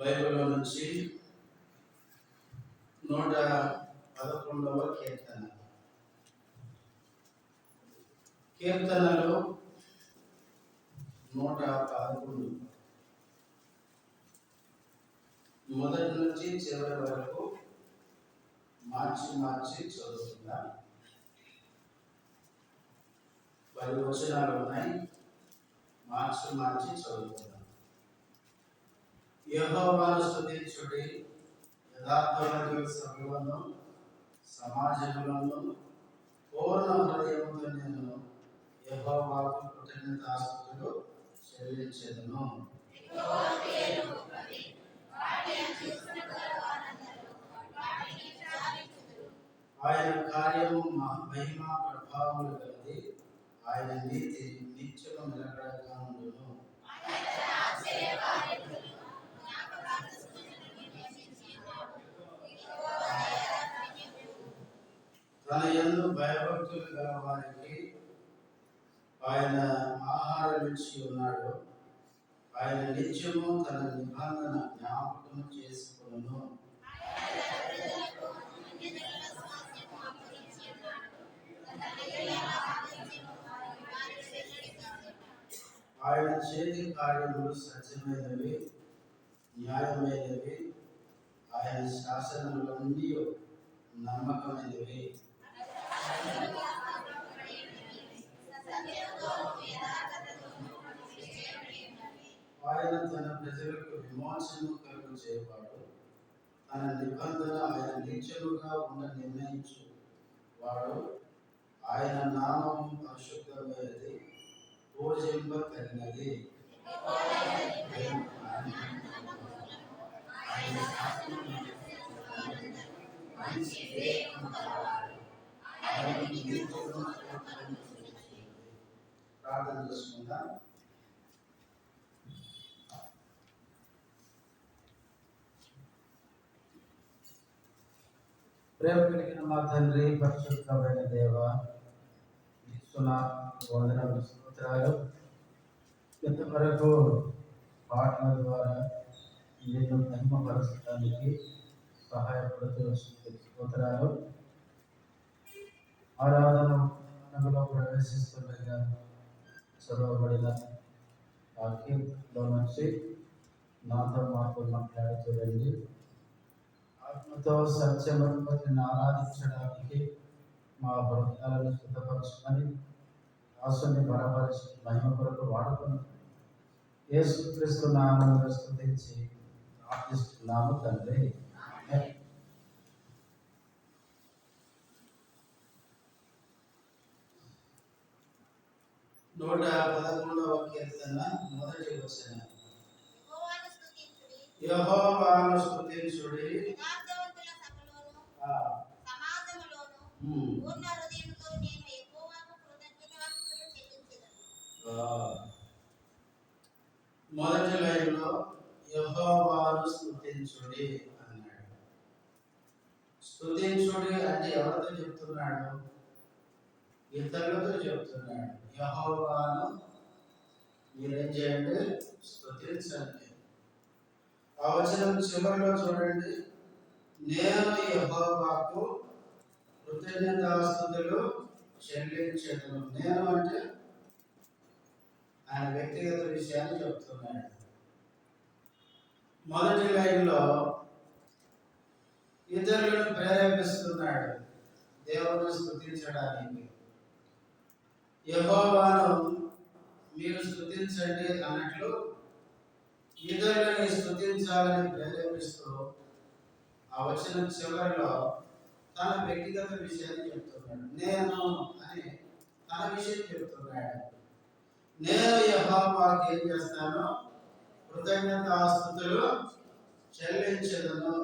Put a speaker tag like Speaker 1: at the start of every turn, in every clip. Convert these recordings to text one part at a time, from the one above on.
Speaker 1: బైబిల్లో నుంచి 111వ కీర్తనలు 111 మొదటి నుంచి చివరి వరకు మార్చి చదువుకుందాం. 10 వచనాలు ఉన్నాయి. మార్చి చదువుకుందాం. యెహోవాను స్తుతించుడి, యథార్థమైన సభలోను సమాజంలోను పూర్ణ హృదయముతో నేను యెహోవాకు కృతజ్ఞతాస్తుతులు చెల్లించెదను. ఆయన కార్యము మహిమ ప్రభావములు గలది, ఆయన నీతి నిత్యము నిలకడగా ఉండును. తన యందు భయభక్తులు గల వారికి ఆయన ఆహారం ఇచ్చి ఉన్నాడు. ఆయన నిత్యము తన నిబంధన జ్ఞాపకం చేసుకొనును. ఆయన చేతి కార్యములు సత్యమైనవి, న్యాయమైనవి. ఆయన శాసనములన్నీ నమ్మకమైనవి. ఆయన తన ప్రజలకు విమోచనము కలుగు చేయవాడు. తన నిబంధన ఆయన నిత్యముగా ఉండ నిర్ణయించు వాడు. ఆయన నామము పరిశుద్ధమైనది, పూజింపతగినది. ప్రార్థన చేసుకుందాం. ప్రేమ కలిగిన మా తండ్రి, పరిశుద్ధమైన దేవ, వందనాలు, స్తోత్రాలు. ఇంతవరకు పాటల ద్వారా నిన్ను మహిమపరచడానికి సహాయపడుతూ స్తోత్రాలు. ఆరాధనలో ప్రవేశిస్తుండగా చదవబడిన వాక్యంలో నుంచి నాతో మాట్లాడుతూ వెళ్ళి ఆత్మతో సత్యమని ఆరాధించడానికి మా హృదయాలను శుద్ధపరచుకొని ఆశని బలపరిచి మహిమ కొరకు వాడుకుని యేసుక్రీస్తు నామములో స్తుతించి ప్రార్థిస్తున్నాము తండ్రి. 111వ కీర్తన మొదటి వచనం. యెహోవాను స్తుతించుడి, మొదటి లైన్లో యెహోవాను స్తుతించుడి అన్నాడు. స్తుతించుడి అంటే ఎవరితో చెప్తున్నాడు? ఇతరులతో చెప్తున్నాడు. యెహోవాను మీరేం చేయండి? స్తుతించండి. ఆ వచనం చివరిలో చూడండి, నేను యెహోవాకు కృతజ్ఞతాస్తుతులు చెల్లించెదను. నేను అంటే ఆయన వ్యక్తిగత విషయాన్ని చెప్తున్నాడు. మొదటి లైన్లో ఇతరులను ప్రేరేపిస్తున్నాడు దేవుని స్తుతించడానికి. యెహోవాను మీరు స్తుతించండి అన్నట్లు ఇతరులని స్తుతించాలని ప్రేరేపిస్తూ ఆ వచనం చివరిలో తన వ్యక్తిగత విషయాన్ని చెప్తున్నాడు. నేను అని తన విషయం చెప్తున్నాడు. నేను యెహోవాకి ఏం చేస్తాను? కృతజ్ఞతాస్తుతులు చెల్లించెదను.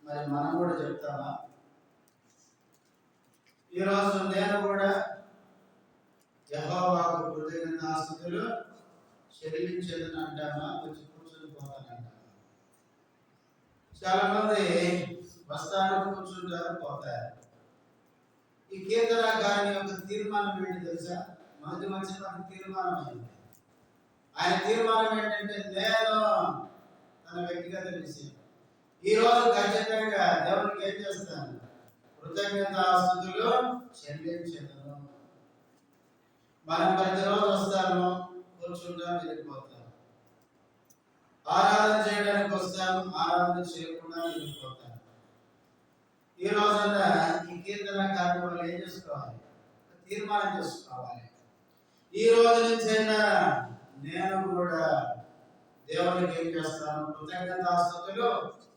Speaker 1: మరి మనం కూడా చెప్తామా? ఈరోజు నేను కూడా యెహోవాకు కృతజ్ఞతాస్తుతులు చెల్లించెదను అంటామా? కొంచెం కూర్చొని పోతానంటామా? చాలా మంది వస్తారు, కూర్చుంటారు, పోతారు. ఈ కీర్తనకారుని యొక్క తీర్మానం ఏంటి తెలుసా? మొదటి వచనం తీర్మానం అయింది. ఆయన తీర్మానం ఏంటంటే నేను తన వ్యక్తిగత విషయం. ఈ రోజు ఖచ్చితంగా దేవునికి ఏం చేస్తాను? కృతజ్ఞతాస్తుతులు చెల్లించను. మనం ప్రతిరోజు వస్తాము, కూర్చుంటాం, వెళ్ళిపోతాం. ఆరాధన చేయడానికి వస్తాం, ఆరాధన చేయకుండా వెళ్ళిపోతాం. ఈ రోజున ఈ కీర్తన కార్యక్రమాలు ఏం చేసుకోవాలి? తీర్మానం చేసుకోవాలి. ఈ రోజు నుంచైనా నేను కూడా దేవునికి ఏం చేస్తాను? కృతజ్ఞతాస్తుతులు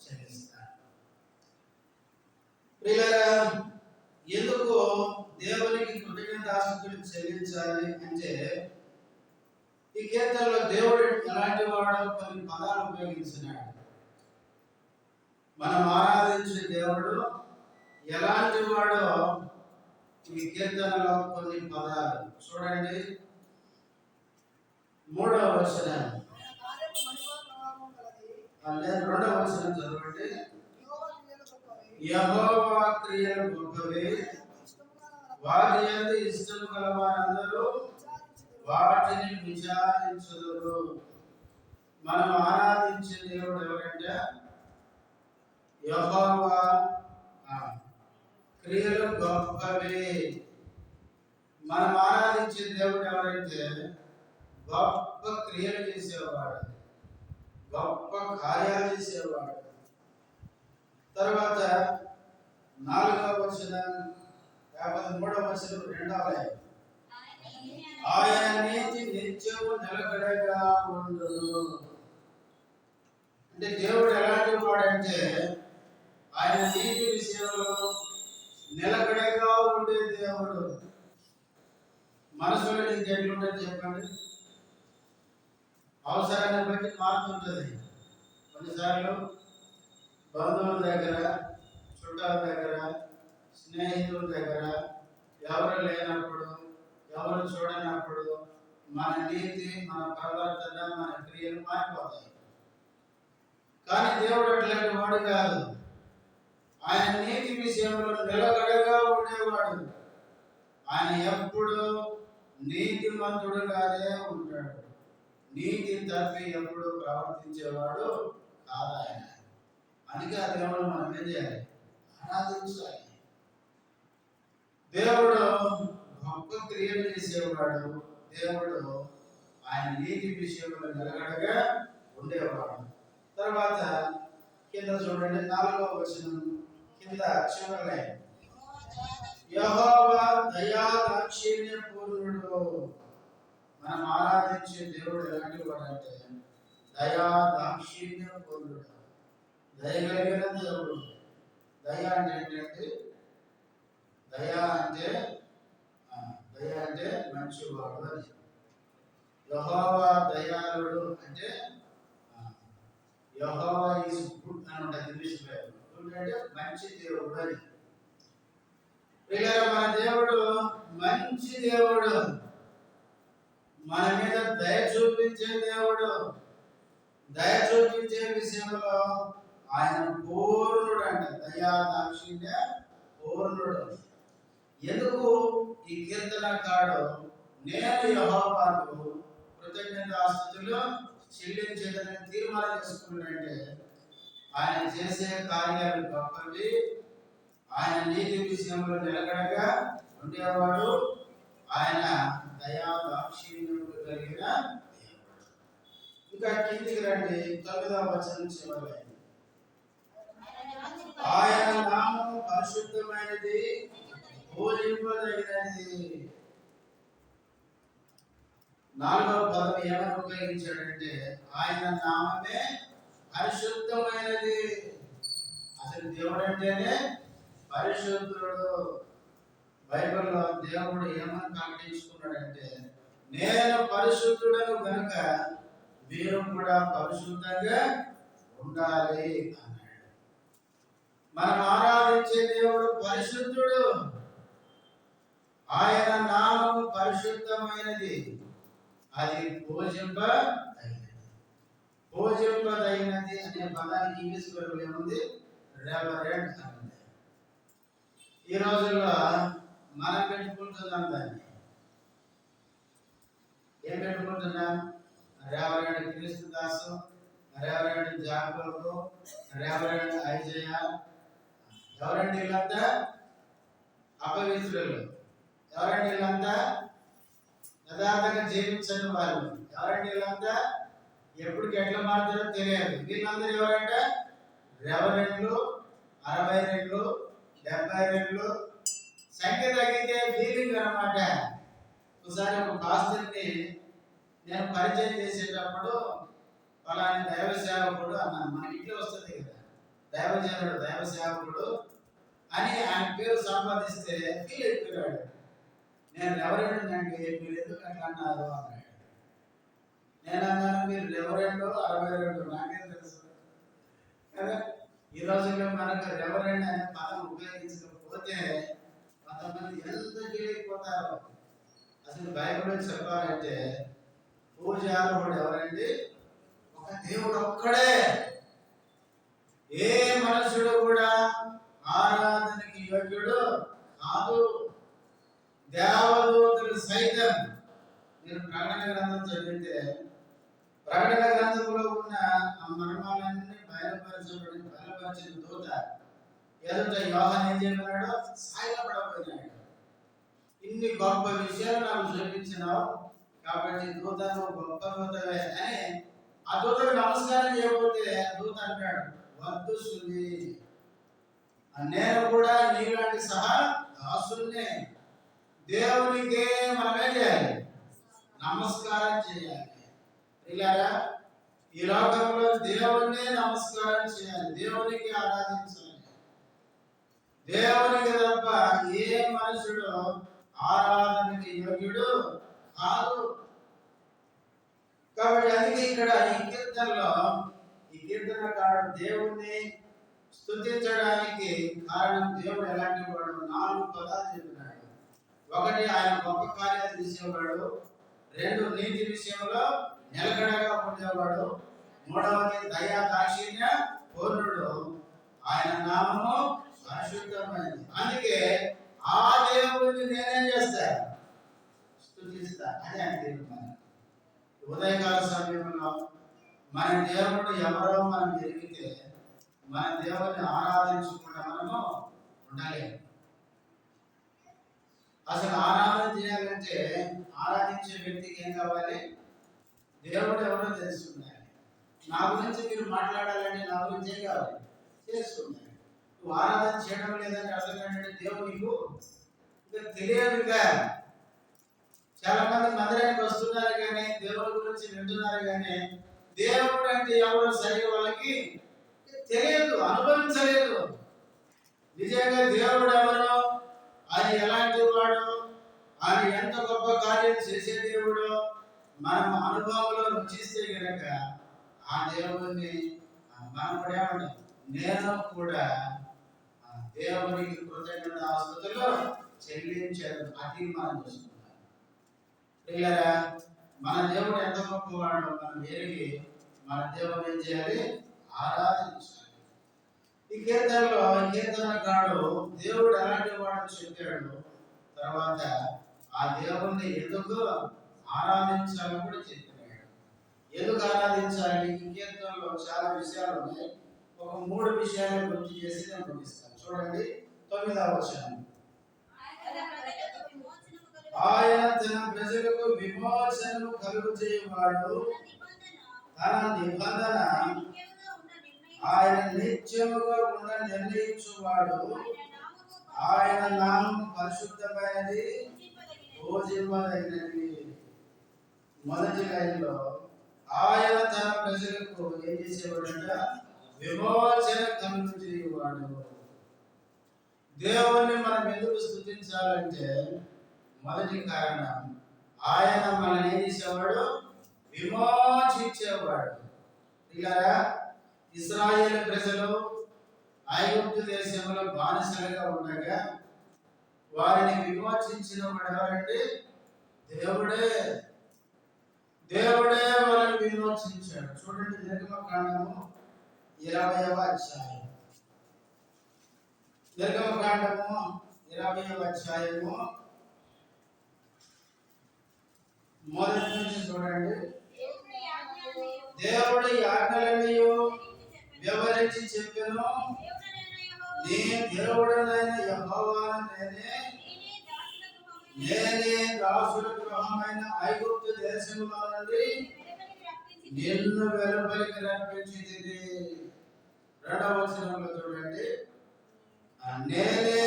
Speaker 1: చెల్లిస్తాను. ప్రియులారా, ఎందుకు దేవునికి కృతజ్ఞతాస్తుతులు చెల్లించాలి అంటే, ఈ కీర్తనలో దేవుడు ఎలాంటి వాడో కొన్ని పదాలు ఉపయోగించినాడు. మనం ఆరాధించే దేవుడు ఎలాంటి వాడో ఈ కీర్తనలో కొన్ని పదాలు చూడండి. 3వ వచనం, 2వ వచనం చదవండి. యెహోవా క్రియలు గొప్పవి, వారి యందు ఇష్టము గల వారందరూ వాటిని విచారించుదురు. మనం ఆరాధించే దేవుడు ఎవరంటే యెహోవా క్రియలు గొప్పవి. మనం ఆరాధించే దేవుడు ఎవరంటే గొప్ప క్రియలు చేసేవాడు, గొప్ప కార్యాలు చేసేవాడు. తర్వాత 4వ వచనం, 53వ వచనం, 2వ లైన్, ఆయన నీతి నిత్యము నిలకడగా ఉండును. అంటే దేవుడు ఎలాంటి వాడంటే ఆయన నీతి విషయంలో నిలకడగా ఉండే దేవుడు. మనసులో నీకు ఎట్లుంటుంది చెప్పండి? అవసరాన్ని బట్టి మారుతుంటుంది. కొన్నిసార్లు బంధువుల దగ్గర, చుట్టాల దగ్గర, స్నేహితుల దగ్గర ఎవరు లేనప్పుడు, ఎవరు చూడనప్పుడు మన నీతి, మన ప్రవర్తన, మన క్రియలు మారిపోతాయి. కానీ దేవుడు అట్లాంటి వాడు కాదు. ఆయన నీతి విషయంలో నిలకడగా ఉండేవాడు. ఆయన ఎప్పుడు నీతిమంతుడుగానే ఉంటాడు. నీతి తప్పి ఎప్పుడు ప్రవర్తించేవాడు కాదు ఆయన. అందుకే ఆ దేవుడు మనం ఏం చేయాలి? ఆరాధించాలి. దేవుడు గొప్ప క్రియలు చేసేవాడు. దేవుడు ఆయన నీతి విషయంలో నిలకడగా ఉండేవాడు. తర్వాత కింద చూడండి, 4వ వచనం కింద చివరి లైన్, యెహోవా దయా దాక్షిణ్య పూర్ణుడు. మనం ఆరాధించే దేవుడు ఎలాంటి వాడంటే దయా దాక్షిణ్య పూర్ణుడు, దయగలిగిన దేవుడు. దయ అంటే ఏంటంటే, దయ అంటే మంచివాడు అని. యెహోవా దయాళుడు అంటే యెహోవా ఈజ్ గుడ్ అని ఉంటుంది ఇంగ్లీష్ బైబిల్. గుడ్ అంటే మంచి దేవుడు అని. ప్రియులారా, మన దేవుడు మంచి దేవుడు, మన మీద దయ చూపించే దేవుడు. దయ చూపించే విషయంలో ఆయన పూర్ణుడు అంట, దయా దాక్షిణ్య పూర్ణుడు. ఎందుకు ఈ కీర్తనకారుడు నేను యెహోవాకు కృతజ్ఞతాస్తుతులు చెల్లించేదని తీర్మానం చేసుకున్నాడంటే, ఆయన చేసే కార్యాలు గొప్పవి, ఆయన నీతి విషయంలో నిలకడగా ఉండేవాడు, ఆయన దయా దాక్షిణ్యములు కలిగిన దేవుడు. ఇంకా కిందికి రండి, 9వ వచనం చివరి, ఆయన నామము పరిశుద్ధమైనది, పూజింపదగినది. 4వ పదం ఏమని ఉపయోగించాడంటే ఆయన నామమే పరిశుద్ధమైనది. అసలు దేవుడు అంటేనే పరిశుద్ధుడు. బైబిల్లో దేవుడు ఏమని ప్రకటించుకున్నాడంటే, నేను పరిశుద్ధుడను కనుక మీరు కూడా పరిశుద్ధంగా ఉండాలి అన్నాడు. మనం ఆరాధించే దేవుడు పరిశుద్ధుడు. ఆయన నామము పరిశుద్ధమైనది, అది పూజింపదగినది. పూజింపదగినది అనే పదానికి ఇంగ్లీష్ బైబిల్ ఏముంది? రెవరెంట్ అని. ఈ రోజుల్లో మనం పెట్టుకుంటున్నాం దాన్ని. ఏం పెట్టుకుంటున్నాం? రెవరెంట్ క్రీస్తు Dasu, reverend Jacob, reverend Isaiah. ఎవరండి వీళ్ళంతా? అపవిత్రులు. ఎవరండి వీళ్ళంతా? యథార్థంగా జీవించని వాళ్ళు. ఎవరండి వీళ్ళంతా? ఎప్పటికి ఎట్లా మారుతారో తెలియదు. వీళ్ళందరూ ఎవరంటే రెవరెండ్లు, 62, 72. సంఖ్య తగ్గితే ఫీలింగ్ అన్నమాట. ఒకసారి ఒక పాస్టర్ని నేను పరిచయం చేసేటప్పుడు ఫలాని దైవ సేవకుడు అన్నాను. మన ఇంట్లో వస్తుంది కదా దైవజనుడు, దైవ సేవకుడు అని ఆయన పేరు సంపాదిస్తే ఫీల్ అయిపోయాడు. నేను రెవరెండ్ అంటే మీరు ఎందుకు అట్లా అన్నారు అన్నాడు. నేను అన్నాను, మీరు రెవరెండ్ 62 నాకేం తెలుసు కదా. ఈ రోజుల్లో మనకు రెవరెండ్ అనే పదం ఉపయోగించకపోతే కొంతమంది ఎంత చేయకపోతారో. అసలు బైబిల్ చెప్పాలంటే పూజారుడు ఎవరండి? ఒక దేవుడు ఒక్కడే. ఏ మనుషుడు కూడా ఆరాధనకి యోగ్యుడు కాదు. దేవదూతలు సైతం, మీరు ప్రకటన గ్రంథం చదివితే ప్రకటన గ్రంథంలో ఉన్న ఆ మర్మాలన్నీ బయలుపరిచిన దూత ఎదుట యోహాను ఏం చేయమన్నాడు? సాయపడబోయినాడు. ఇన్ని గొప్ప విషయాలు నాకు చూపించినావు కాబట్టి దూత గొప్ప దూతవే అని ఆ దూతకు నమస్కారం చేయకపోతే దూత అంటాడు, వద్దు సుని, నేను కూడా నీలాంటి సహా దాసుల్నే. దేవునికే మనం ఏం చేయాలి? నమస్కారం చేయాలి. ఇలాగా ఈ లోకంలో దేవుణ్ణే నమస్కారం చేయాలి, దేవునికి ఆరాధించాలి. దేవునికి తప్ప ఏ మనుషుడు ఆరాధనకి యోగ్యుడు కాదు. కాబట్టి అందుకే ఇక్కడ ఈ కీర్తనలో ఈ కీర్తనకారుడు దేవుణ్ణి స్తుతించడానికి కారణం దేవుడు ఎలాంటి వాడు 4 పదాలు చెప్పినాడు. 1, ఆయన గొప్ప కార్యాలు చేసేవాడు. 2, నీతి విషయంలో నిలకడగా ఉండేవాడు. 3వది దయా దాక్షిణ్య పూర్ణుడు. ఆయన నామము పరిశుద్ధమైనది. అందుకే ఆ దేవుడిని నేనేం చేస్తా? స్తుతిస్తా. అదే ఆయన తీర్మానం. ఉదయకాల సమయంలో మన దేవుడు ఎవరో మనం ఎరిగితే మన దేవుడిని ఆరాధించకుండా మనము ఉండలేము. అసలు ఆరాధన చేయాలంటే ఆరాధించే వ్యక్తికి ఏం కావాలి? దేవుడు ఎవరో తెలుసుకున్నాడు. నా గురించి మీరు మాట్లాడాలంటే నా గురించి ఏం కావాలి? తెలుసుకున్నాడు. నువ్వు ఆరాధన చేయడం లేదని అర్థం ఏంటంటే దేవుడు నీకు ఇంకా తెలియదుగా. చాలా మంది మందిరానికి వస్తున్నారు కానీ దేవుడి గురించి వింటున్నారు కానీ దేవుడు అంటే ఎవరో సరిగ్గా వాళ్ళకి తెలియదు, అనుభవించలేదు. నిజంగా దేవుడు ఎవరో, ఆయన ఎలాంటి వాడు, ఆయన ఎంత గొప్ప కార్యం చేసే దేవుడు మనం అనుభవంలో రుచిస్తే కనుక ఆ దేవుడిని మనం కూడా ఏమంటాం? నేను కూడా దేవునికి కృతజ్ఞత ఆస్తుతులు చెల్లించారు. అది మనం చూసుకుంటాం. పిల్లరా, మన దేవుడు ఎంత గొప్పవాడు మనం ఎరిగి మన దేవుడు ఏం చేయాలి? ఆరాధించాలి. ఈ కీర్తనలో కీర్తనకారుడు దేవుడు ఎలాంటి వాడు చెప్పాడు. తర్వాత ఆ దేవుణ్ణి ఎందుకు ఆరాధించాలని కూడా చెప్పాడు. ఎందుకు ఆరాధించాలి? ఈ కీర్తనలో చాలా విషయాలు ఉన్నాయి. ఒక 3 విషయాలు గుర్తు చేసి నేను ముగిస్తాను. చూడండి 9వ వచనం. ఆయన తన ప్రజలకు విమోచనము కలుగు చేయువాడు, తన నిబంధన ఆయన నిత్యముగా ఉన్న నిర్ణయించువాడు. ఆయన నామం పరిశుద్ధమైనది, పూజింపదగినది. మొదటి లైన్లో ఆయన తన ప్రజలకు ఏం చేసేవాడంట? విమోచన కలుగు చేయువాడు. దేవుణ్ణి మనం ఎందుకు స్తుతించాలంటే మొదటి కారణం, ఆయన మనల్ని ఏం చేసేవాడు? విమోచించేవాడు. ఇలా ఇశ్రాయేలు ప్రజలు ఐగుప్తు దేశంలో బానిసలుగా ఉండగా వారిని విమోచించిన వాడు ఎవరంటే దేవుడే. దేవుడే వాళ్ళని విమోచించాడు. చూడండి నిర్గమకాండము 20వ అధ్యాయం. నిర్గమకాండము 20వ అధ్యాయము మొదటి నుంచి చూడండి. దేవుడి ఆజ్ఞలన్నీ వివరించి చెప్పెను. నీ దేవుడనైన యెహోవాను నేనే దాసుల గృహమైన ఐగుప్తు దేశంలో నుండి నిన్ను వెలుపలికి రప్పించితిని. 2వ వచనంలో చూడండి, నేనే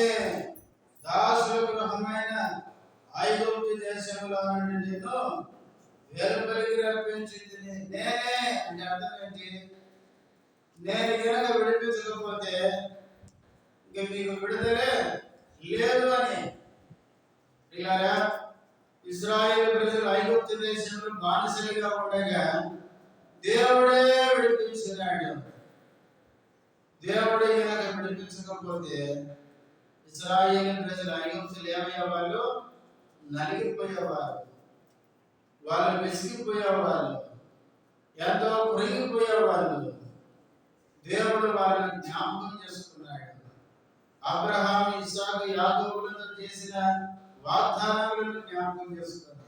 Speaker 1: దాసుల గృహమైన ఐగుప్తు దేశంలో నుండి నిన్ను వెలుపలికి రప్పించితిని. నేనే అంటే అర్థం ఏంటి? నేను కనుక విడిపించకపోతే ఇంక మీకు విడుదలే లేదు అని. ఇలాగా ఇశ్రాయేలు ప్రజలు ఐగుప్తు దేశంలో బానిసలుగా ఉండగా దేవుడే విడిపించినాడు. దేవుడే కనుక విడిపించకపోతే ఇశ్రాయేలు ప్రజలు ఐగుప్తులు ఏమయ్యేవాళ్ళు? నలిగిపోయేవారు, వాళ్ళు విసిగిపోయేవాళ్ళు, ఎంతో కురిగిపోయేవాళ్ళు. దేవుడు వాళ్ళని జ్ఞాపకం చేసుకున్నాడు. అబ్రహాము, ఇస్సాకు, యాకోబులతో చేసిన వాగ్దానాలను జ్ఞాపకం చేసుకుని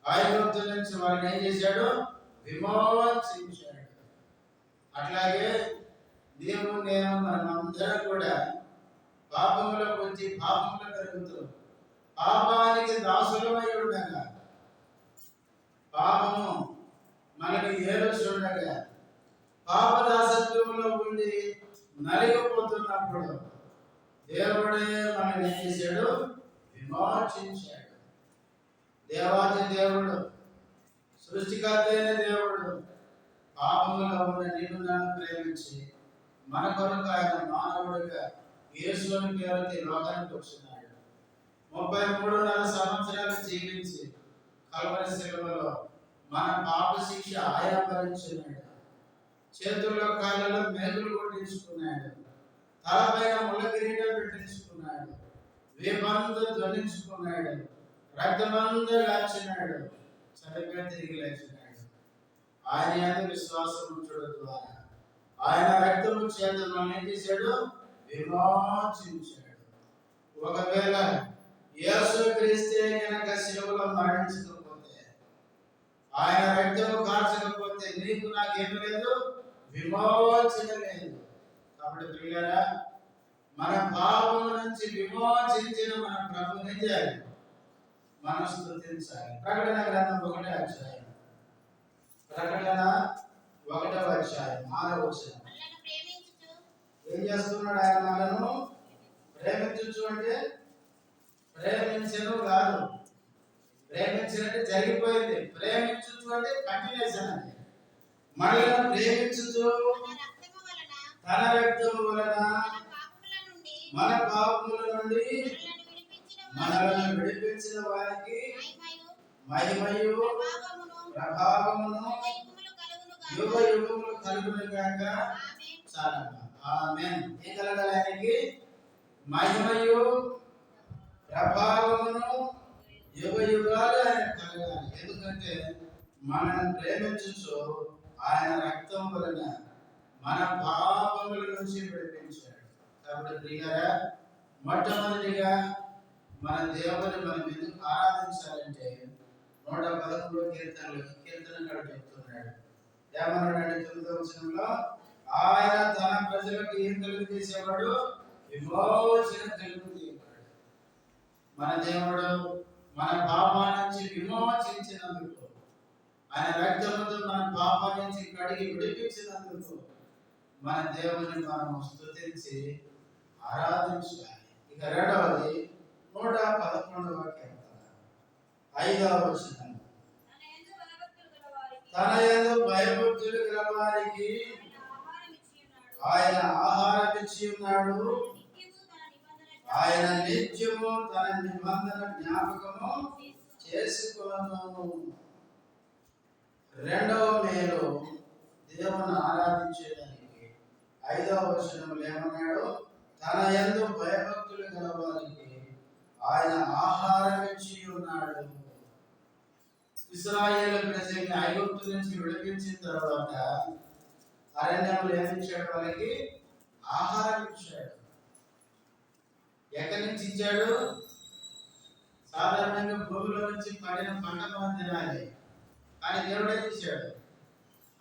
Speaker 1: ఐగుప్తు నుంచి వారిని ఏం చేశాడు? విమోచించాడు. అట్లాగే దేవుడు, నేను, మనమందరం కూడా పాపంలోకి వచ్చి పాపంలో పెరుగుతూ పాపానికి దాసులమై ఉండగా, పాపము మనకి ఏలుస్తుండగా, పాప దాసత్వంలో ఉండి నలిగిపోతున్నప్పుడు దేవుడే మనల్ని ఏం చేశాడు? విమోచించాడు. దేవాది దేవుడు, సృష్టికర్త అయిన దేవుడు పాపంలో ఉన్న నిన్ను నన్ను ప్రేమించి మన కొరకు ఆయన మానవుడిగా యేసుని పేరుతో లోకానికి వచ్చినాడు. 33.5 సంవత్సరాలు జీవించి కల్వరి శిలువలో మన పాప శిక్ష ఆయన భరించినాడు. చేతుల్లో కాళ్ళలో మేకులు కొట్టించుకున్నాడు. తలపైన ముళ్ళ కిరీటం పెట్టించుకున్నాడు. వేపంతా ధ్వనించుకున్నాడు. రక్తమంతా కాచినాడు. చనిపోయి తిరిగి లేచినాడు. ఆయన యందు విశ్వాసం ఉంచడం ద్వారా ఆయన రక్తము చేత మనం ఏం చేశాడు? విమోచించాడు. ఒకవేళ యేసు క్రీస్తే కనుక శిలువలో మరణించకపోతే, ఆయన రక్తము కార్చకపోతే నీకు నాకేమి లేదు? విమోచన లేదు. కాబట్టి ప్రియులారా, మన పాపం నుంచి విమోచించిన మన ప్రభుని చేయాలి, మనం స్తుతించాలి. ప్రకటన గ్రంథం 1వ అధ్యాయం, ప్రకటన 1వ అధ్యాయం 6వ వచనం. ఏం చేస్తున్నాడు ఆయన? మనను ప్రేమించు అంటే ప్రేమించను కాదు, ప్రేమించినట్టు జరిగిపోయింది. ప్రేమించు అంటే కంటిన్యూషన్ అని. మనల్ని ప్రేమించు తన రక్తము వలన మన పాపముల నుండి మనల్ని విడిపించిన వారికి మహిమయు ప్రభావమును యుగ యుగములు కలుగును గాక. చాలా ఆమేన్. ఏం కలగాలి? ఆయనకి మహిమయు ప్రభావమును యుగ యుగాలు ఆయన కలగాలి. ఎందుకంటే మనల్ని ప్రేమించు ఆయన రక్తం వలన మన పాపముల నుంచి విడిపించాడు. కాబట్టి ప్రియులారా, మొట్టమొదటిగా మన దేవుని మనం ఎందుకు ఆరాధించాలంటే 111వ కీర్తనకారుడు చెప్తున్నాడు. ఏమన్నాడంటే 9వ వచనంలో, ఆయన తన ప్రజలకు ఏం కలుగు చేసేవాడు? విమోచన కలుగు చేసేవాడు. మన దేవుడు మన పాపా నుంచి విమోచించినందుకు, ఆయన రక్తముతో మన పాపా నుంచి కడిగి విడిపించినందుకు మన దేవుని మనం స్తుతించి ఆరాధించాలి. ఇక రెండవది 111వ కీర్తన 5వ వచనం. తన యందు భయభక్తులు గల వారికి ఆయన ఆహారం ఇచ్చి ఉన్నాడు. ఆయన నిత్యము తన నిబంధన జ్ఞాపకము చేసుకొను. రెండవ మేలు దేవుని ఆరాధించేదానికి 5వ వచనంలో ఏమన్నాడు? తన యందు భయభక్తులు గల వారికి ఆయన ఆహారం ఇచ్చి ఉన్నాడు. ఇశ్రాయేలు ప్రజల్ని ఐగుప్తు నుంచి విడిపించిన తర్వాత అరణ్యంలో ఏమిచ్చాడు? వాళ్ళకి ఆహారం ఇచ్చాడు. ఎక్కడి నుంచి ఇచ్చాడు? సాధారణంగా భూమిలో నుంచి పడిన పంట మనం తినాలి, కానీ దేవుడు ఏం చేశాడు?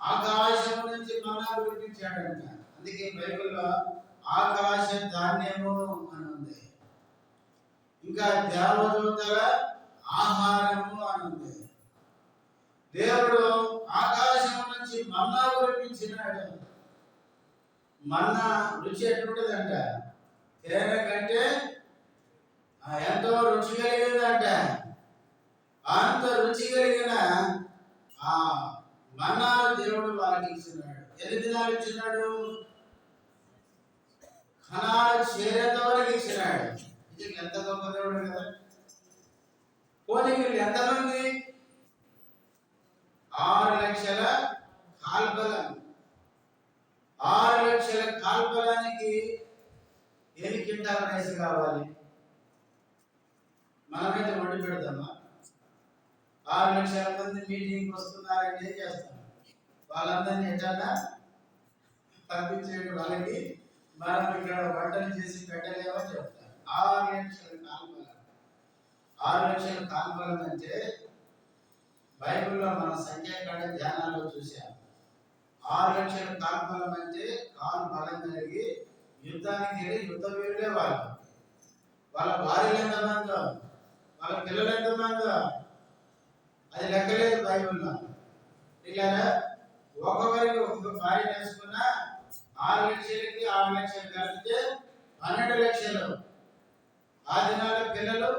Speaker 1: ఆకాశం నుంచి మన్నా కురిపించాడంట. అందుకే బైబిల్లో ఆకాశ ధాన్యము అని ఉంది, ఇంకా దేవదూతల ఆహారము అని ఉంది. దేవుడు ఆకాశం నుంచి మన్నా కురిపించినాడు. మన్నా రుచి ఎటువంటిదంట? తేనె కంటే ఎంతో రుచి కలిగిందంట. అంత రుచి కలిగిన ఆ మన్నాను దేవుడు వాళ్ళకి ఇచ్చినాడు. ఎన్ని దినాలు ఇచ్చినాడు? కనాను చేరేంత వరకు ఇచ్చినాడు. ఇది ఎంత గొప్ప దేవుడు కదా. పోనీ వీళ్ళు ఎంతమంది? 6 లక్షల కాల్బలం. 6 లక్షల కాల్బలానికి ఎన్ని క్వింటాల రైస్ కావాలి? మనమైతే వండి పెడతామా? 6 లక్షల మంది మీటింగ్కి వస్తున్నారని ఏం చేస్తాం? వాళ్ళందరినీ ఎట్లా పంపించేది? వాళ్ళకి మనం ఇక్కడ వంటలు చేసి పెట్టలేమని చెప్తాం. 6 లక్షల కాల్బలం. 6 లక్షల కాల్బలం అంటే బైబిల్లో మన సంఖ్యాకాండ ధ్యానాల్లో చూసాం. 6 లక్షల కాల్బలం అంటే కాలు బలం కలిగి యుద్ధానికి వెళ్ళి యుద్ధ వీరులే వాళ్ళు. వాళ్ళ భార్యలు ఎంతమందో, వాళ్ళ పిల్లలు ఎంతమందో అది లెక్కలేదు బైబిల్లో. ఇలా ఒక్కొక్కరికి ఒక్కొక్క భార్య వేసుకున్న 6 లక్షలకి 6 లక్షలు కలిపితే 12 లక్షలు. ఆ దినాల పిల్లలు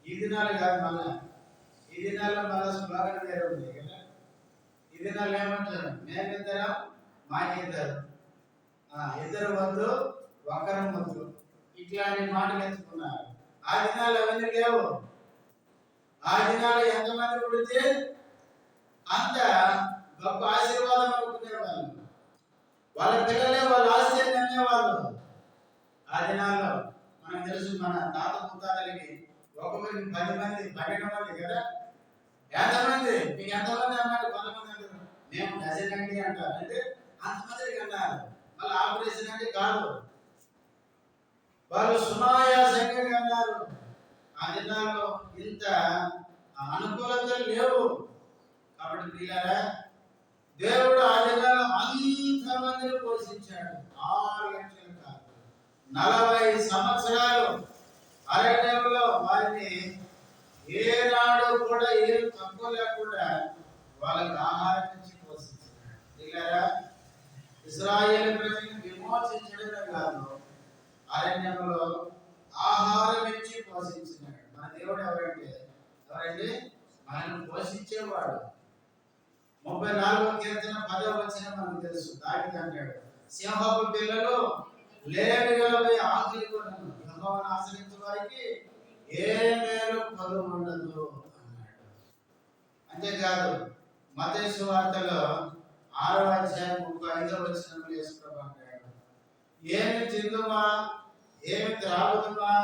Speaker 1: ఈ దినాలు కాదు, మళ్ళా ఈ దినాల్లో మళ్ళా స్లోగన్ వేరే ఉంది కదా. ఈ దినాలు ఏమంటారు? మేమిద్దరం మాకిద్దరు, ఇద్దరు వద్దు ఒకరం వద్దు, ఇట్లాంటి మాటలు ఎత్తుకున్నారు. ఆ దినాలు అవన్నీ లేవు. ఆ దినాలు ఎంతమంది పుడితే అంత గొప్ప ఆశీర్వాదం అనుకునేవాళ్ళు. వాళ్ళ పిల్లలే వాళ్ళ ఆశ్చర్యం అనేవాళ్ళు. ఆ దినాల్లో మనకు తెలుసు, మన తాత ముత్తాతలకి ఒక్కొక్కరికి 10 మంది 12 మంది కదా. ఎంతమంది? మీకు ఎంతమంది అన్నారు? 10 మంది అంటారు. మేము డజన్ అండి అంటారు. అంటే అంతమందికి అన్నారు. మళ్ళీ ఆపరేషన్ అంటే కాదు, వాళ్ళు సునాయాసంగా అన్నారు. ఆ దినాల్లో ఇంత అనుకూలతలు లేవు. కాబట్టి ప్రియులారా, దేవుడు ఆ దినాల్లో అంతమందిని పోషించాడు. 6 లక్షలు కాదు, 40 సంవత్సరాలు అరణ్యంలో వారిని ఏనాడు కూడా ఏం తక్కువ లేకుండా వాళ్ళకి ఆహారం ఇచ్చి పోషించాడు. ప్రియులారా, ఇశ్రాయేలు ప్రజలను విమోచించడమే కాదు, అరణ్యంలో ఆహారం ఇచ్చి పోషించినాడు. మన దేవుడు ఎవరంటే మనల్ని పోషించేవాడు. 34వ కీర్తన 10వ వచనం మనకు తెలుసు. దావీదు అంటాడు, సింహపు పిల్లలు లేమిగలపై ఆకలి కొనను, యెహోవాను ఆశ్రయించు వారికి ఏ మేలు కొదువు ఉండదు అన్నాడు. అంతేకాదు మత్తయి సువార్తలో 6వ అధ్యాయం 35వ వచనంలో యేసు ప్రభు అంటాడు, ఏమి తిందుమా, ఏమి త్రాగుదుమా,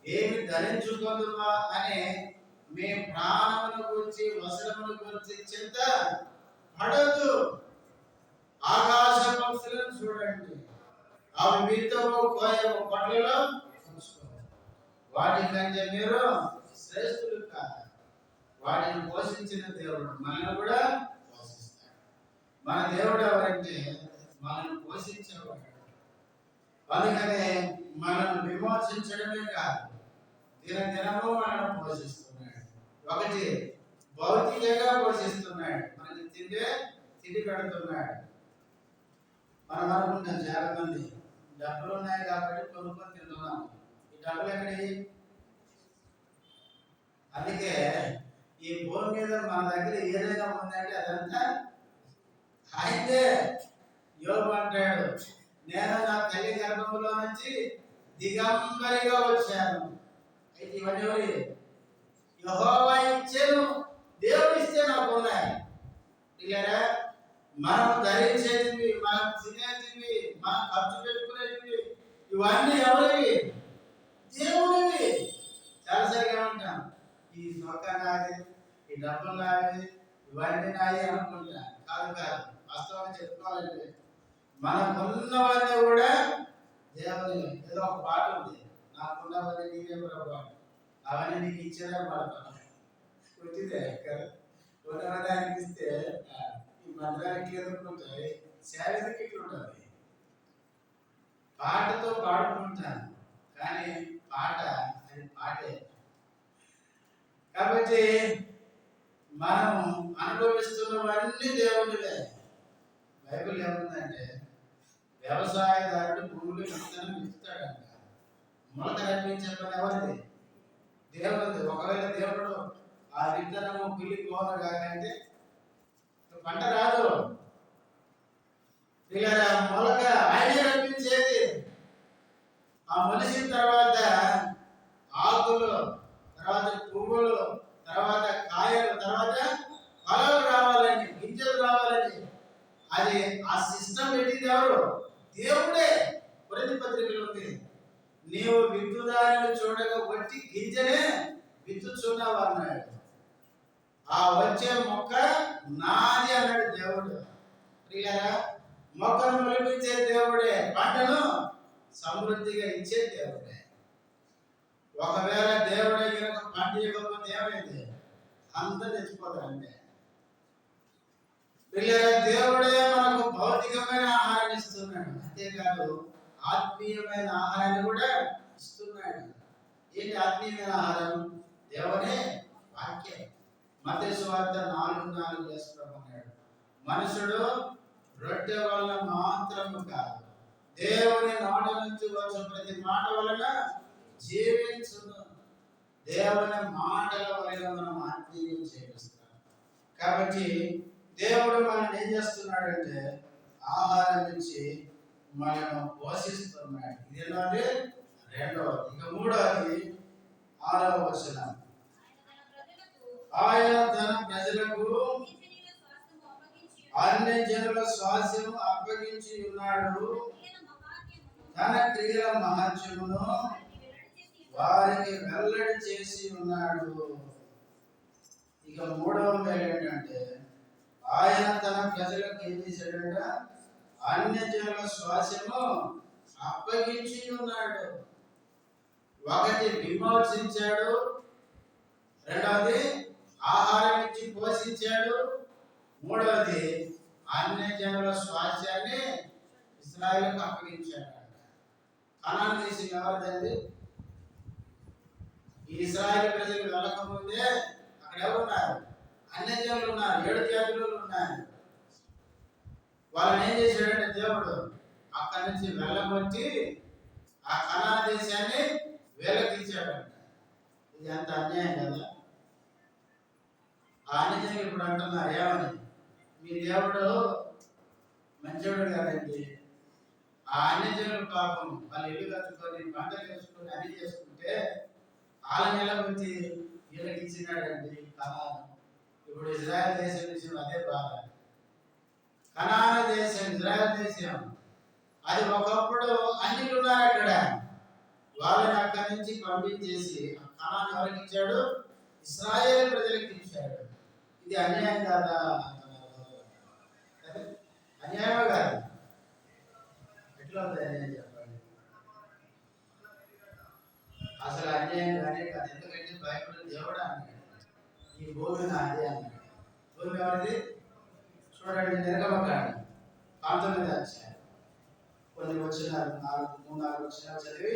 Speaker 1: ఏమి ధరించుకుందుమా అని మీ ప్రాణమును గురించి వస్త్రమును గురించి చింత పడదు. ఆకాశ పక్షులను చూడండి, అవి విత్తవు కోయవు, కొట్లలో ఉంచుకోవు, వాటికంటే మీరు శ్రేష్ఠులు కాదు. వాటిని పోషించిన దేవుడు మనల్ని కూడా పోషిస్తాడు. మన దేవుడు ఎవరంటే మనల్ని పోషించేవాడు. అందుకనే మనల్ని విమోచించడమే కాదు, దినదినము మనల్ని పోషిస్తున్నాడు. ఒకటి భౌతికంగా పోషిస్తున్నాడు, మనకి తిండి పెడుతున్నాడు. మనం అనుకుంటాం చాలా మంది డబ్బులు ఉన్నాయి కాబట్టి కొనుక్కొని తింటున్నాం. ఈ డబ్బులు ఎక్కడి? అందుకే ఈ భూమి మీద మన దగ్గర ఏదైనా ఉందంటే అదంతా అయితే. యోబు అంటాడు, నేను నా తల్లి గర్భంలో నుంచి దిగంబరిగా వచ్చాను. అయితే ఇవన్నీ యెహోవా ఇచ్చాను, దేవుడు ఇస్తే నాకు ఉన్నాయి. ఇలా మనం ధరించేటివి, మనం తినేటివి, మనం ఖర్చు పెట్టుకునేటివి, ఇవన్నీ ఎవరివి? దేవుడివి. చాలాసారిగా ఉంటాం, ఈ సొక్క నాది, ఈ డబ్బులు నాది, ఇవన్నీ నాది అనుకుంటా. కాదు కాదు, వాస్తవంగా చెప్పుకోవాలంటే మనకున్నవన్నీ కూడా దేవుని. ఏదో ఒక పాట ఉంది, నాకున్నవన్నీ నీవే ప్రభు, అవన్నీ నీకు ఇచ్చేదే పడతాను. వచ్చిందే కదా, ఉన్నవన్నీ ఆయనకి ఇస్తే మందిరానికి ఎదుర్కొంటాయి, శారీరక ఇట్లా ఉంటుంది. పాటతో పాడుకుంటాను కానీ పాట అది పాటే. కాబట్టి మనం అనుభవిస్తున్నవన్నీ దేవుడివే. బైబిల్ ఏముందంటే వ్యవసాయదారుడు భూమిలో విత్తనం విత్తుతాడంట. మొలక రప్పించే పని ఎవరిది? దేవుడిది. ఒకవేళ దేవుడు ఆ విత్తనము పిల్లి పోన కాకంటే పంట రాదు. ఇలా మొలక ఆయనే రప్పించేది. ఆ మొలిసిన తర్వాత ఆకులు, తర్వాత పువ్వులు, తర్వాత కాయలు, తర్వాత ఫలాలు రావాలని, గింజలు రావాలని అది ఆ సిస్టమ్ పెట్టింది ఎవరు? దేవుడే. కొరింథీ పత్రికలో ఉంది, నీవు విత్తుదారిని చూడగా వచ్చి గింజనే విత్తుచున్నావు అన్నాడు. ఆ వచ్చే మొక్క నాది అన్నాడు దేవుడు. ప్రియులారా, మొక్కను మొలిపించే దేవుడే, పంటను సమృద్ధిగా ఇచ్చే దేవుడే. ఒకవేళ దేవుడే కనుక పంట ఇవ్వకపోతే ఏమైంది? అంత తెచ్చిపోతారంటే. ప్రియులారా, దేవుడే మనకు భౌతికమైన ఆహారాన్ని ఇస్తున్నాడు, అంతేకాదు ఆత్మీయమైన ఆహారాన్ని కూడా ఇస్తున్నాడు. ఏంటి ఆత్మీయమైన ఆహారం? దేవుడే వాక్యం. మత్తయి సువార్త 4:4 చేస్తున్నాడు, మనుషుడు రొట్టె వలన మాత్రము కాదు, దేవుని నోట నుంచి వచ్చే ప్రతి మాట వలన జీవించును. దేవుని మాటల వలన మనం ఆత్మీయం చేస్తాం. కాబట్టి దేవుడు మనల్ని ఏం చేస్తున్నాడంటే ఆహారం నుంచి మనను పోషిస్తున్నాడు. ఇదేంటంటే రెండవది. ఇక మూడవది 6వ వచనం, ఆయన తన ప్రజలకు అన్ని జనుల స్వాస్యము అప్పగించి ఉన్నాడు, తన క్రియల మహత్యమును వారికి వెల్లడి చేసి ఉన్నాడు. ఇక మూడవ మేలు ఏంటంటే ఆయన తన ప్రజలకు ఏం చేశాడంట? అన్య జనుల స్వాస్యము అప్పగించి ఉన్నాడు. ఒకటి విమోచించాడు, రెండవది ఆహారం ఇచ్చి పోషించాడు, మూడవది అన్య జనుల స్వాస్యాన్ని ఇశ్రాయేలుకు అప్పగించాడు. కనాను దేశం ఎవరిదండి? ఈ ఇశ్రాయేలు ప్రజలు వెళ్ళకముందే అక్కడ ఎవరున్నారు? అన్య జనులు ఉన్నారు, 7 జాతులు ఉన్నారు. వాళ్ళని ఏం చేశాడంటే దేవుడు అక్కడి నుంచి వెళ్ళగొట్టి ఆ కనాను దేశాన్ని వీళ్ళకి ఇచ్చాడంట. ఇది అంత అన్యాయం కదా. ఆ అన్య జనులు ఇప్పుడు అంటున్నారు ఏమని? మీ దేవుడు మంచోడు కాదండి. ఆ అన్య జనులు పాపం వాళ్ళు ఇల్లు కట్టుకొని పంటలు వేసుకొని అన్ని చేసుకుంటే వాళ్ళ నిలబెట్టి వీళ్ళకి ఇచ్చినాడండి కనాను. ఇప్పుడు ఇజ్రాయెల్ దేశం విషయం అదే బాధ. కనాను దేశం, ఇజ్రాయెల్ దేశం అది ఒకప్పుడు అన్యులు ఉన్నారు అక్కడ, వాళ్ళని అక్కడి నుంచి పంపించేసి కనాను ఎవరికి ఇచ్చాడు? ఇశ్రాయేలు ప్రజలకు ఇచ్చాడు. ఇది అన్యాయం కాదా? అన్యాయమే కాదు. ఎట్లా ఉంది అన్యాయం చెప్పండి? అసలు అన్యాయం కానీ కాదు. ఎందుకంటే బైబిల్ దేవుడు అన్నాడు ఈ భూమి నాది అన్నాడు. భూమి ఎవరిది? చూడండి, నిర్గమకాండం 19వ అధ్యాయం కొన్ని వచనాలు 3-4 వచనాలు చదివి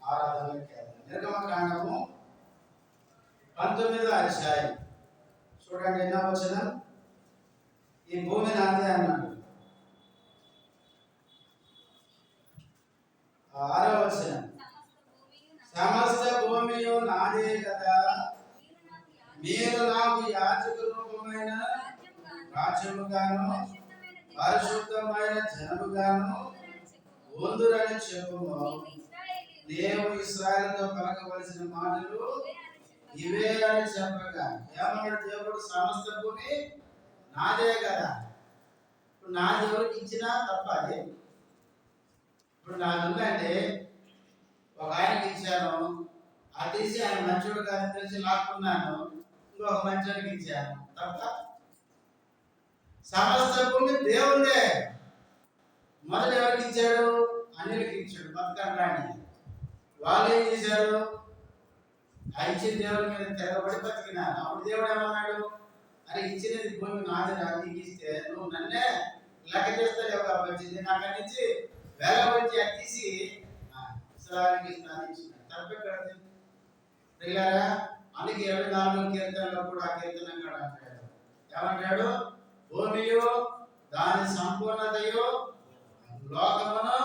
Speaker 1: ఆరాధనకి వెళ్దాం. నిర్గమకాండము 19వ అధ్యాయం చూడండి, ఎన్నో వచనం? ఈ భూమి నాది అన్నాడు. 6వ వచనం, సమస్త భూమియు నాదే కదా, మీరు నాకు యాజక రూపమైన రాజ్యముగాను పరిశుద్ధమైన జనముగాను ఉందురని చెప్పుము. నీవు ఇశ్రాయేలుతో పలకవలసిన మాటలు ఇవే అని చెప్పగా ఏమన్నాడు దేవుడు? సమస్త భూమి నాదే కదా. ఇప్పుడు నాది ఎవరికి ఇచ్చినా తప్పది. ఇప్పుడు నాది ఉందంటే ఒక ఆయనకి ఇచ్చాను, అది తీసి ఆయన మంచోడు కాదని తెలిసి లాక్కున్నాను, ఇంకొక మంచోడికి ఇచ్చాను, తప్ప? సమస్త భూమి దేవుడే. మొదట ఎవరికి ఇచ్చాడు? అన్యులకి ఇచ్చాడు, బతకం రాని. వాళ్ళు ఏం చేశారు? ఆ ఇచ్చిన దేవుడి మీద తిరగబడి బతికినారు. అప్పుడు దేవుడు ఏమన్నాడు? అని ఇచ్చినది భూమి నాది నీకు ఇస్తే నువ్వు నన్నే లెక్క చేస్తలేవు కాబట్టి నేను అక్కడి నుంచి వేలకొచ్చి అది తీసి ఇస్రాయేలుకి ఇచ్చినాను. తప్పెక్కడ ప్రియులారా, అందుకే 24 కీర్తనలో కూడా ఆ కీర్తన అంటాడు, ఏమంటాడు? భూమియు దాని సంపూర్ణతయు లోకమును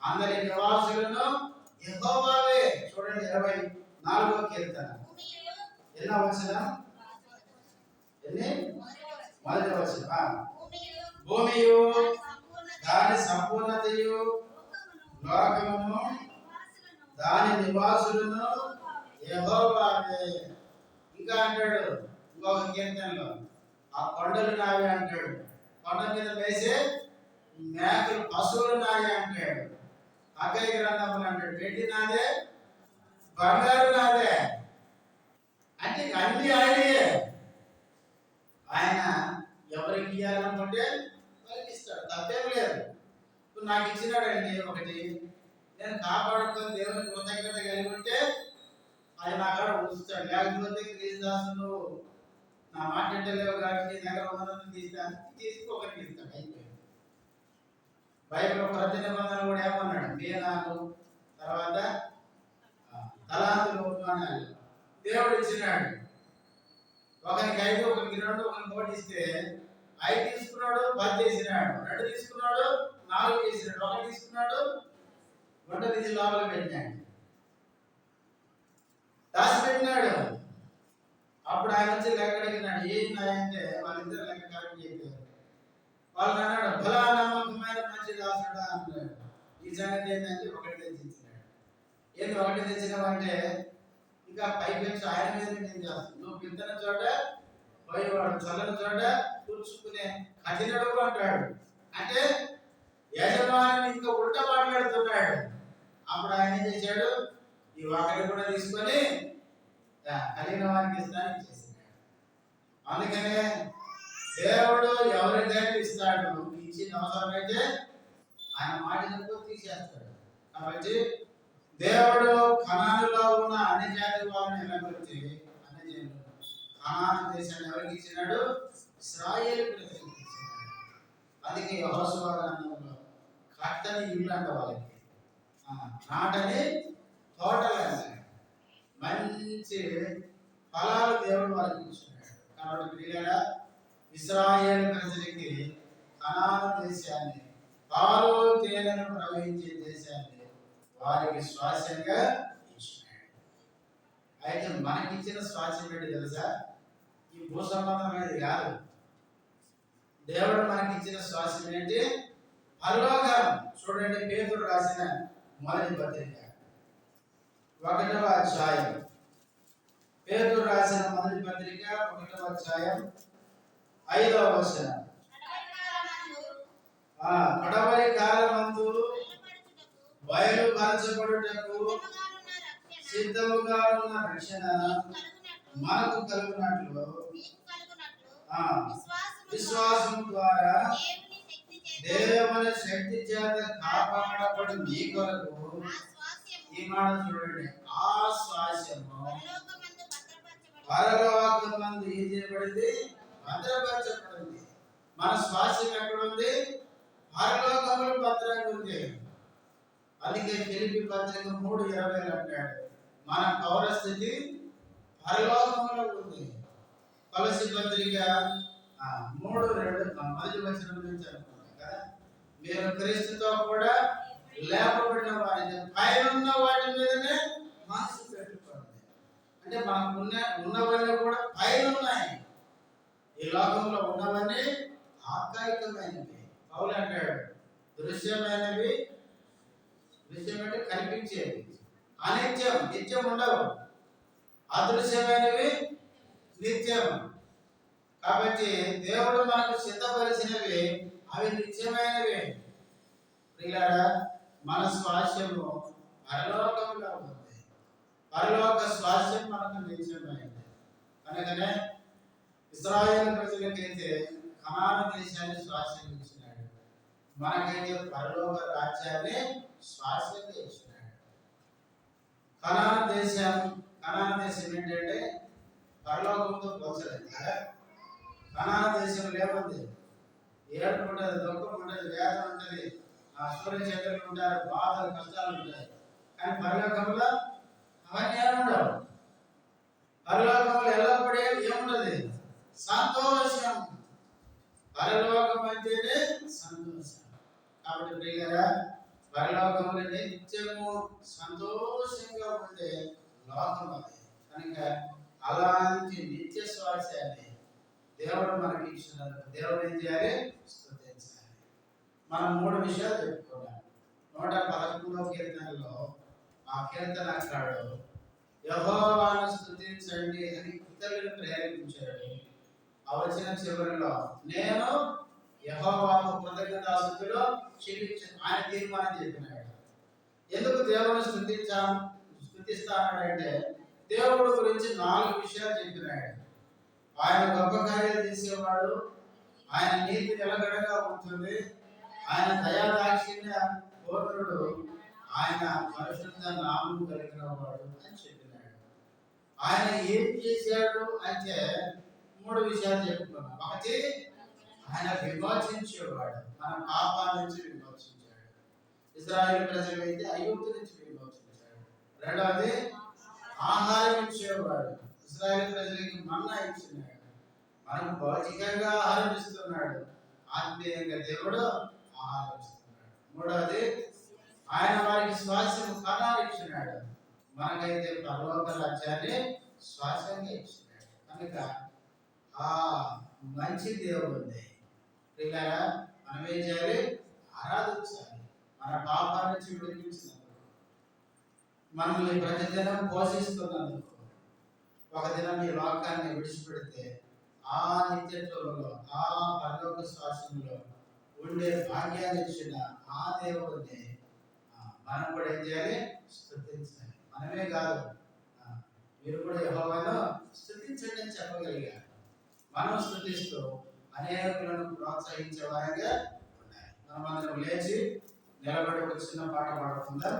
Speaker 1: అందరి నివాసులను యెహోవావే. చూడండి 24వ కీర్తన ఎన్నో వచనం? మొదటి వచనం. భూమియు దాని సంపూర్ణతయు లోకమును దాని నివాసులను యెహోవావే. ఇంకా అంటాడు ఇంకొక కీర్తనలో, ఆ కొండలు నావే అంటాడు, కొండ మీద వేసే మేకలు పశువులు నావే అంటాడు. హగ్గయి గ్రంథములు అంటాడు, వెండి నాదే బంగారు నాదే. అంటే అన్ని ఆయనే. ఆయన ఎవరికి ఇవ్వాలనుకుంటే వాళ్ళకి ఇస్తాడు, తప్పేం లేదు. ఇప్పుడు నాకు ఇచ్చినాడండి ఒకటి, నేను కాపాడుకొని దేవుని కృతజ్ఞత కలిగి ఉంటే ఆయన నా కాడ ఉంచుతాడు. లేకపోతే క్రీస్తుదాసులు నా మాట లేవు కాబట్టి నీ దగ్గర ఉన్నదని తీస్తాను, తీసుకోకటి ఇస్తాడు, అయిపోయింది. బైబిల్ ప్రతి నిబంధన కూడా ఏమన్నాడు? మీనాలు, తర్వాత తలాంతులు అన్నాడు. దేవుడు ఇచ్చినాడు. ఒకరికి 5, ఒకరికి 2, ఒకరికి 1 ఇస్తే 5 తీసుకున్నాడు, 10 చేసినాడు. 2 తీసుకున్నాడు, 4 చేసినాడు. 1 తీసుకున్నాడు, 1 తీసి లోపల పెట్టినాడు, దాచి పెట్టినాడు. అప్పుడు ఆయన వచ్చి లెక్క అడిగినాడు, ఏంటంటే వాళ్ళిద్దరు లెక్క కరెక్ట్ చెప్పారు. వాళ్ళు అన్నాడు, బలా నమ్మకమైన మంచి దాసుడా అన్నాడు. ఈ సంగతి ఏంటంటే 1 తెచ్చినాడు. ఏంటి 1 తెచ్చినావంటే ఇంకా పైపెంచి ఆయన మీద నేను చేస్తాను. నువ్వు విత్తన చోట పోయేవాడు, చల్లని చోట కూర్చుకునే కఠినడు అంటాడు. అంటే యజమాని ఇంకా ఉల్టా మాట్లాడుతున్నాడు. అప్పుడు ఆయన ఏం చేశాడు? ఈ 1 కూడా తీసుకొని కలిగిన వారికి ఇస్తానని చేసినాడు. అందుకనే దేవుడు ఎవరికైనా ఇస్తాడు, ఇచ్చిన అవసరమైతే ఆయన మాటలకు తీసేస్తాడు. కాబట్టి దేవుడు కనానులో ఉన్న అన్ని జాతి వాళ్ళని ఎలాగొచ్చి అన్ని జనులు కనాను దేశాన్ని ఎవరికి ఇచ్చినాడు? ఇశ్రాయేలు ప్రజలకు ఇచ్చినాడు. అందుకే యెహోషువ గ్రంథంలో కట్టని ఇల్లు అంట వాళ్ళకి, నాటని తోటలు అంటారు. మంచి ఫలాలు దేవుడు వాళ్ళకి ఇచ్చినాడు. కాబట్టి ప్రియులారా, ఇశ్రాయేలు ప్రజలకి కనాను దేశాన్ని, పాలు తేనెను ప్రవహించే దేశాన్ని వారికి శ్వాసంగా ఇచ్చినాడు. అయితే మనకిచ్చిన శ్వాసం ఏంటి తెలుసా? ఈ భూ సంబంధమైనది కాదు. దేవుడు మనకిచ్చిన శ్వాసం ఏంటి? పరలోకం. చూడండి, పేతురు రాసిన మొదటి పత్రిక 1వ అధ్యాయం. పేతురు రాసిన మొదటి పత్రిక 1వ అధ్యాయం 5వ వచనం. కడవరి కాలమందు బయలుపరచబడుటకు సిద్ధముగా ఉన్న రక్షణ మనకు కలుగునట్లు విశ్వాసం ద్వారా దేవుని శక్తి చేత కాపాడబడి మీ కొరకు, ఈ మాట చూడండి, ఆ శ్వాసము పరలోకమందు ఏం చేయబడింది? భద్రపరచబడింది. మన శ్వాసం ఎక్కడుంది? పరలోకములో భద్రంగా ఉంది. అందుకే ఫిలిప్పీ పత్రిక 3:20 అంటాడు, మన పౌరస్థితి పరలోకములో ఉంది. కొలస్సీ పత్రిక 3:2 మొదటి వచనం నుంచి అనుకుంటాం కదా, మీరు క్రీస్తుతో కూడా లేపబడిన వారిని పైన వాటి మీదనే మనసు పెట్టుకోండి. అంటే మనకు ఉన్నవన్నీ కూడా పైన ఉన్నాయి. ఈ లోకంలో ఉన్నవన్నీ తాత్కాలికమైనవి. పౌలు అంటాడు, దృశ్యమైనవి, దృశ్యం అంటే కనిపించేవి, అనిత్యం, నిత్యం ఉండవు. అదృశ్యమైనవి నిత్యం. కాబట్టి దేవుడు మనకు సిద్ధపరిచినవి అవి నిత్యమైనవి. ప్రియులారా, మన స్వాస్యము పరలోకంలో ఉంది. పరలోక స్వాస్యం మనకు నిత్యమైనది. అందుకనే ఇశ్రాయేలు ప్రజలకైతే కనాను దేశాన్ని స్వాస్యం ఇచ్చినాడు, మనకైతే పరలోక రాజ్యాన్ని స్వాస్యంగా ఇచ్చినాడు. కనాను దేశం ఏంటంటే పరలోకంతో పోల్చలేదు కదా. కనాన దేశంలో ఏముంది? ఏడుపు ఉంటుంది, దుఃఖం ఉంటుంది, వేదన ఉంటుంది, సూర్య చంద్రులు ఉంటారు, బాధలు కష్టాలు ఉంటాయి. కానీ పరలోకంలో అవన్నీ ఏముండవు. పరలోకంలో ఎల్లప్పుడూ ఏముంటది? సంతోషం. పరలోకం అంటేనే సంతోషం. కాబట్టి ప్రియులారా, పరలోకంలో నిత్యము సంతోషంగా ఉండే లోకం అది. కనుక అలాంటి నిత్య స్వాస్థ్యాన్ని దేవుడు మనకి ఇచ్చినాడు. దేవుడు ఏం చేయాలి? స్తుతించాలి. మనం 3 విషయాలు చెప్పుకున్నాం. 111వ కీర్తనలో ఆ కీర్తనకారుడు యెహోవాను స్తుతించండి అని ఇతరులను ప్రేరేపించాడు. ఆ వచనం చివరిలో నేను యెహోవాకు కృతజ్ఞతాస్తుతులు చెల్లించాను ఆయన తీర్మానం చెప్పినాడు. ఎందుకు దేవుని స్తుతిస్తానంటే దేవుడి గురించి 4 విషయాలు చెప్పినాడు. ఆయన గొప్ప కార్యాలు చేసేవాడు, ఆయన నీతి నిలకడగా ఉంటుంది, ఆయన దయాదాక్షిణ్య పూర్ణుడు, ఆయన పరిశుద్ధ నామం కలిగిన వాడు అని చెప్పినాడు. ఆయన ఏం చేశాడు అంటే 3 విషయాలు చెప్పుకున్నాం. ఒకటి, ఆయన విమోచించేవాడు, మన పాపాల నుంచి విమోచించాడు. ఇశ్రాయేలు ప్రజలైతే ఐగుప్తు నుంచి విమోచించాడు. రెండవది, ఆహారం ఇచ్చేవాడు. ఇశ్రాయేలు ప్రజలకి మన్నా ఇచ్చినాడు. మనకు భౌతికంగా ఆహారం ఇస్తున్నాడు, ఆత్మీయంగా దేవుడు ఆహారం ఇస్తున్నాడు. మూడవది, ఆయన వారికి శ్వాసం కణాలు ఇచ్చినాడు, మనకైతే పరలోక రాజ్యాన్ని శ్వాసంగా ఇచ్చినాడు. కనుక ఆ మంచి దేవుడిని పిల్లరా మనం ఏం చేయాలి? ఆరాధించాలి. మన పాపాల నుంచి విడిపించినందుకు, మనల్ని ప్రతిదినం పోషిస్తున్నందుకు, ఒక దినం ఈ లోకాన్ని విడిచిపెడితే ఆ నిత్యత్వంలో ఆ పరలోక శ్వాసంలో ఉండే భాగ్యాన్ని ఇచ్చిన ఆ దేవుడిని మనం కూడా ఏం చేయాలి? స్తుతించాలి. మనమే కాదు, మీరు కూడా యెహోవాను స్తుతించండి అని చెప్పగలిగారు. మనం స్తుతిస్తూ అనేకులను ప్రోత్సహించే వారిగా ఉండాలి. మనం అందరం లేచి నిలబడి ఒక చిన్న పాట పాడుకుందాం.